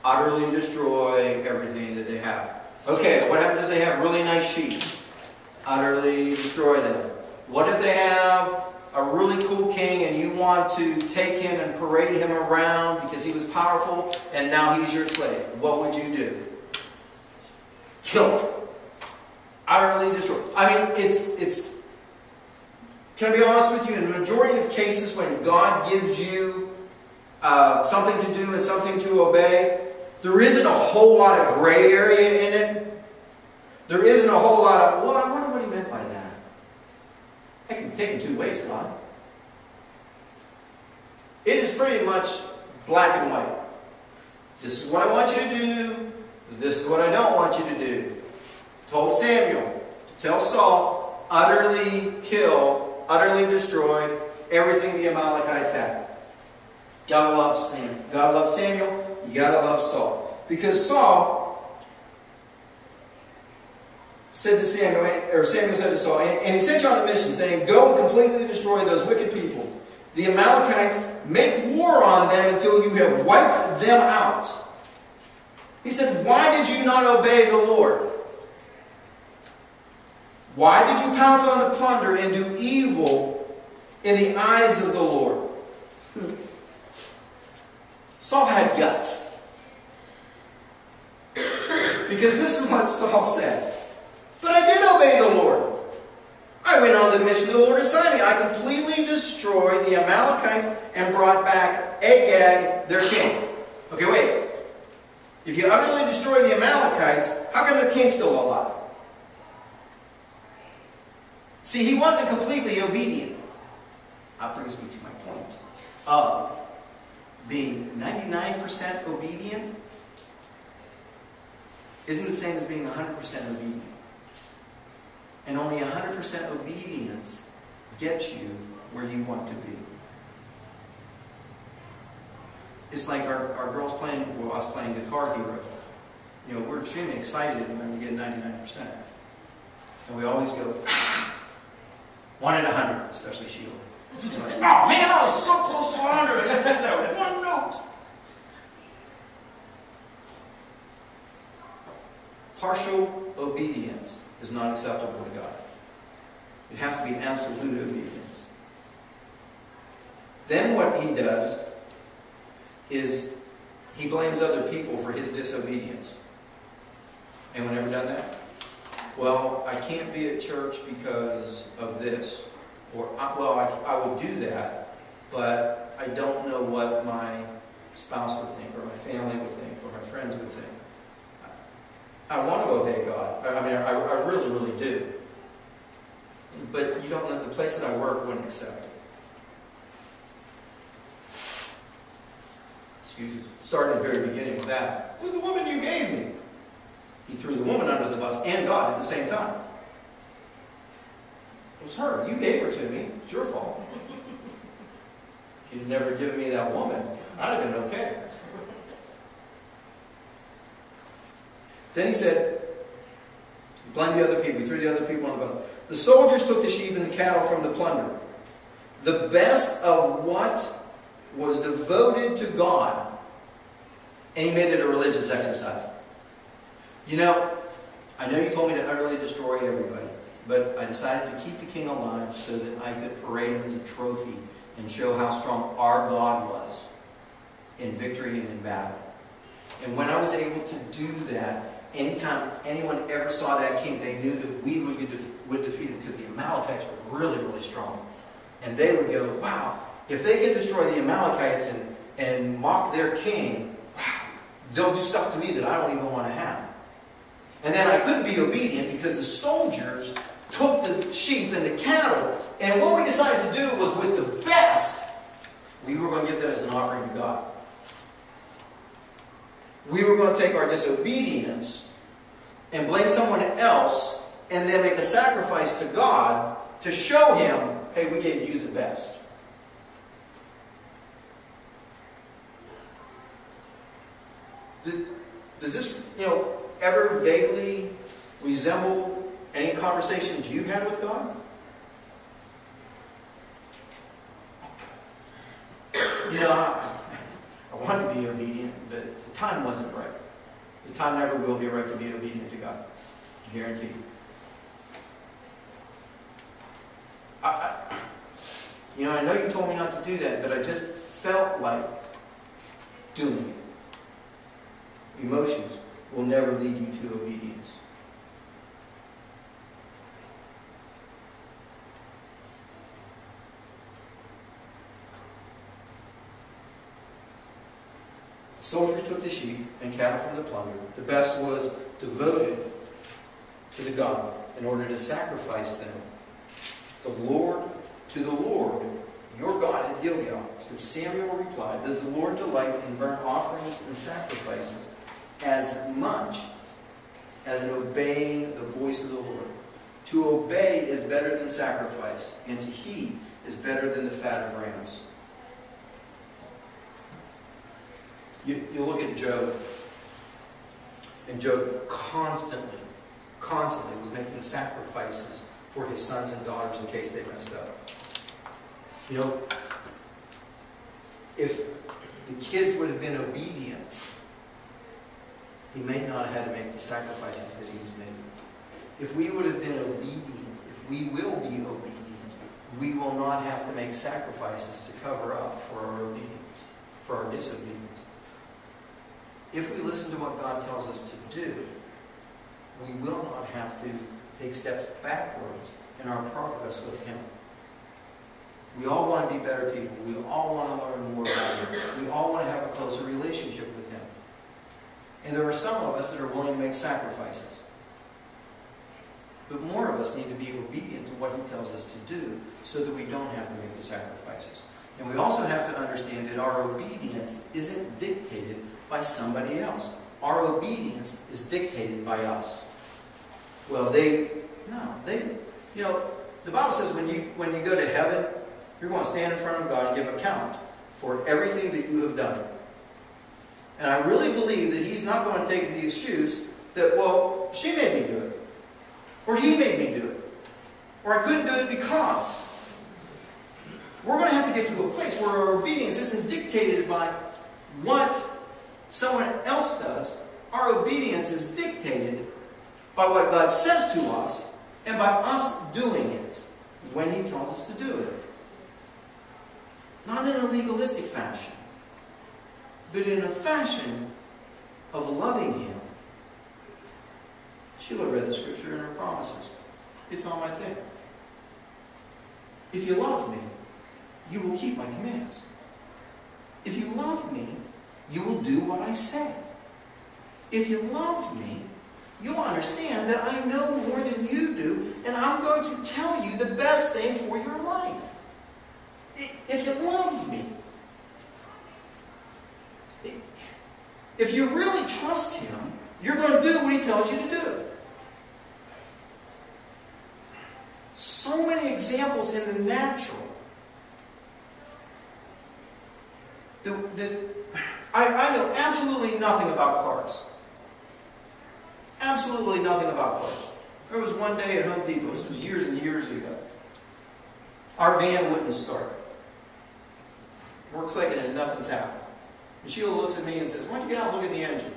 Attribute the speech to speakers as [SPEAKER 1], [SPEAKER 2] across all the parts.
[SPEAKER 1] Utterly destroy everything that they have. Okay, what happens if they have really nice sheep? Utterly destroy them. What if they have a really cool king and you want to take him and parade him around because he was powerful and now he's your slave? What would you do? Kill him. Utterly destroy. I mean, can I be honest with you? In the majority of cases when God gives you something to do and something to obey, there isn't a whole lot of gray area in it. There isn't a whole lot of, well, I wonder what he meant by that. That can be taken two ways, God. It is pretty much black and white. This is what I want you to do. This is what I don't want you to do. Told Samuel to tell Saul, utterly kill, utterly destroy everything the Amalekites had. Gotta love Samuel. Gotta love Samuel. You gotta love Saul. Because Saul said to Samuel, or Samuel said to Saul, and he sent you on a mission, saying, go and completely destroy those wicked people, the Amalekites. Make war on them until you have wiped them out. He said, why did you not obey the Lord? Why did you pounce on the plunder and do evil in the eyes of the Lord? Saul had guts. Because this is what Saul said. But I did obey the Lord. I went on the mission the Lord assigned me. I completely destroyed the Amalekites and brought back Agag, their king. Okay, wait. If you utterly destroyed the Amalekites, how come their king's still alive? See, he wasn't completely obedient. That brings me to my point of being 99% obedient isn't the same as being 100% obedient. And only 100% obedience gets you where you want to be. It's like our girls playing, well, us playing Guitar Hero. You know, we're extremely excited when we get 99%. And we always go, 1 in 100, especially Sheila. She's like, oh man, I was so close to 100. I just missed that one note. Partial obedience is not acceptable to God. It has to be absolute obedience. Then what he does is he blames other people for his disobedience. Anyone ever done that? Well, I can't be at church because of this. Or, well, I would do that, but I don't know what my spouse would think, or my family would think, or my friends would think. I want to obey God. I mean, I really, really do. But you don't know, the place that I work wouldn't accept it. Excuse me. Starting at the very beginning with that. It was the woman you gave me. He threw the woman under the bus and God at the same time. It was her. You gave her to me. It's your fault. If you'd never given me that woman, I'd have been okay. Then he said, blame the other people. He threw the other people on the bus. The soldiers took the sheep and the cattle from the plunder. The best of what was devoted to God, and he made it a religious exercise. You know you told me to utterly destroy everybody, but I decided to keep the king alive so that I could parade him as a trophy and show how strong our God was in victory and in battle. And when I was able to do that, anytime anyone ever saw that king, they knew that we would defeat him because the Amalekites were really, really strong. And they would go, wow, if they can destroy the Amalekites and mock their king, wow, they'll do stuff to me that I don't even want to have. And then I couldn't be obedient because the soldiers took the sheep and the cattle, and what we decided to do was with the best, we were going to give that as an offering to God. We were going to take our disobedience and blame someone else and then make a sacrifice to God to show him, hey, we gave you the best. Does this, ever vaguely resemble any conversations you've had with God? I want wanted to be obedient, but the time wasn't right. The time never will be right to be obedient to God. I guarantee you. I know you told me not to do that, but I just felt like doing it. Emotions will never lead you to obedience. Soldiers took the sheep and cattle from the plunder. The best was devoted to the God in order to sacrifice them. To the Lord, your God at Gilgal. And Samuel replied, does the Lord delight in burnt offerings and sacrifices as much as in obeying the voice of the Lord? To obey is better than sacrifice, and to heed is better than the fat of rams. You look at Job, and Job constantly was making sacrifices for his sons and daughters in case they messed up. If the kids would have been obedient, he may not have had to make the sacrifices that he was making. If we would have been obedient, if we will be obedient, we will not have to make sacrifices to cover up for our obedience, for our disobedience. If we listen to what God tells us to do, we will not have to take steps backwards in our progress with Him. We all want to be better people. We all want to learn more about Him. We all want to have a closer relationship with Him. And there are some of us that are willing to make sacrifices. But more of us need to be obedient to what He tells us to do so that we don't have to make the sacrifices. And we also have to understand that our obedience isn't dictated by somebody else. Our obedience is dictated by us. Well, the Bible says when you go to heaven, you're going to stand in front of God and give account for everything that you have done. And I really believe that He's not going to take the excuse that, well, she made me do it. Or he made me do it. Or I couldn't do it because. We're going to have to get to a place where our obedience isn't dictated by what someone else does. Our obedience is dictated by what God says to us and by us doing it when He tells us to do it. Not in a legalistic fashion, but in a fashion of loving Him. Sheila read the scripture in her promises. It's on my thing. If you love me, you will keep my commands. If you love me, you will do what I say. If you love me, you'll understand that I know more than you do, and I'm going to tell you the best thing for your life. If you love me, if you really trust Him, you're going to do what He tells you to do. So many examples in the natural that I know absolutely nothing about cars. Absolutely nothing about cars. There was one day at Home Depot, this was years and years ago, our van wouldn't start. We're clicking and nothing's happening. And Sheila looks at me and says, why don't you get out and look at the engine?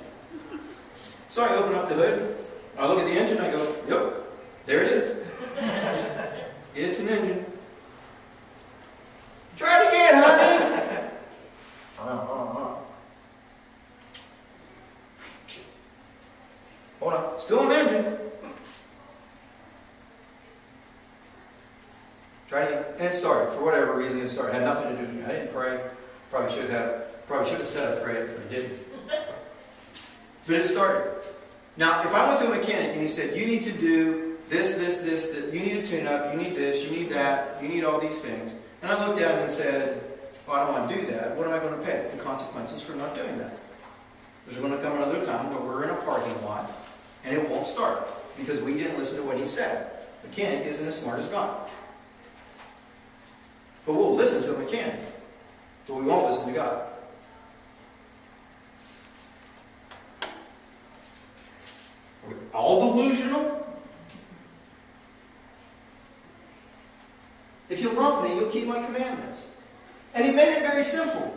[SPEAKER 1] So I open up the hood, I look at the engine, I go, yep, there it is. It's an engine. Try it again, honey. Hold on, still an engine. Try it again. And it started. For whatever reason, it started. It had nothing to do with me. I didn't pray. Probably should have said I prayed, but I didn't. But it started. Now, if I went to a mechanic and he said, you need to do this, you need a tune-up, you need this, you need that, you need all these things. And I looked at him and said, well, I don't want to do that. What am I going to pay? The consequences for not doing that. There's going to come another time where we're in a parking lot and it won't start because we didn't listen to what he said. The mechanic isn't as smart as God. But we'll listen to a mechanic, but we won't listen to God. Are we all delusional? If you love me, you'll keep my commandments. And He made it very simple.